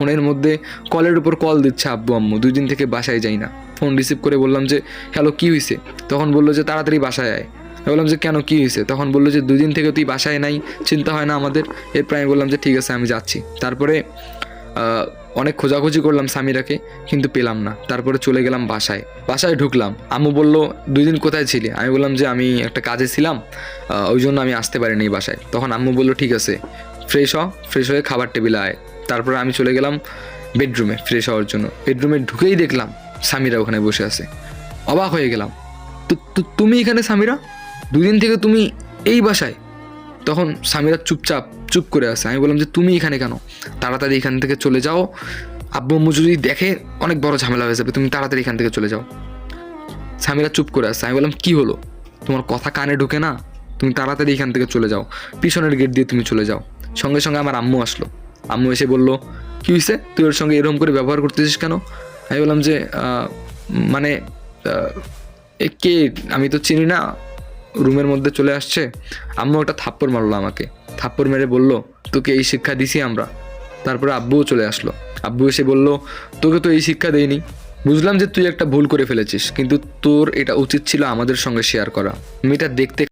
ফোনের মধ্যে কলের উপর কল দিচ্ছে আব্বু আম্মু, 2 দিন থেকে বাসায় যাই না। ফোন রিসিভ করে বললাম যে হ্যালো কী হয়েছে? তখন বললো যে তাড়াতাড়ি বাসায় আয়। আমি বললাম যে কেন, কী হয়েছে? তখন বললো যে 2 দিন থেকে তুই বাসায় নাই, চিন্তা হয় না আমাদের? এরপর আমি বললাম যে ঠিক আছে আমি যাচ্ছি। তারপরে অনেক খোঁজাখুঁজি করলাম সামিরাকে, কিন্তু পেলাম না। তারপরে চলে গেলাম বাসায় ঢুকলাম। আম্মু বলল 2 দিন কোথায় ছিলি? আমি বললাম যে আমি একটা কাজে ছিলাম, ওই জন্য আমি আসতে পারিনি বাসায়। তখন আম্মু বলল ঠিক আছে ফ্রেশ হয়ে খাবার টেবিলে আয়। তারপরে আমি চলে গেলাম বেডরুমে ফ্রেশ হওয়ার জন্য। বেডরুমে ঢুকেই দেখলাম সামিরা ওখানে বসে আছে। অবাক হয়ে গেলাম, তুমি এখানে সামিরা? 2 দিন থেকে তুমি এই বাসায়? তখন সামিরা চুপ করে আছে। আমি বললাম যে তুমি এখানে কেন? তাড়াতাড়ি এখান থেকে চলে যাও, আব্বু আম্মু যদি দেখে অনেক বড় ঝামেলা হয়ে যাবে, তুমি তাড়াতাড়ি এখান থেকে চলে যাও। সামিরা চুপ করে আছে। আমি বললাম কি হলো, তোমার কথা কানে ঢুকে না? তুমি তাড়াতাড়ি এখান থেকে চলে যাও, পিছনের গেট দিয়ে তুমি চলে যাও। সঙ্গে সঙ্গে আমার আম্মু আসলো। আম্মু এসে বললো কী হয়েছে, তুই ওর সঙ্গে এরকম করে ব্যবহার করতেছিস কেন? আমি বললাম যে মানে এ কে, আমি তো চিনি না, রুমের মধ্যে চলে আসছে। আম্মু একটা থাপ্পড় মারলো আমাকে, থাপ্পড় মেরে বলল তোকে এই শিক্ষা দিছি আমরা। তারপরে আব্বুও চলে আসলো। আব্বু এসে বলল তোকে তো এই শিক্ষা দেয়নি, বুঝলাম যে তুই একটা ভুল করে ফেলেছিস, কিন্তু তোর এটা উচিত ছিল আমাদের সঙ্গে শেয়ার করা। মেয়েটা দেখতে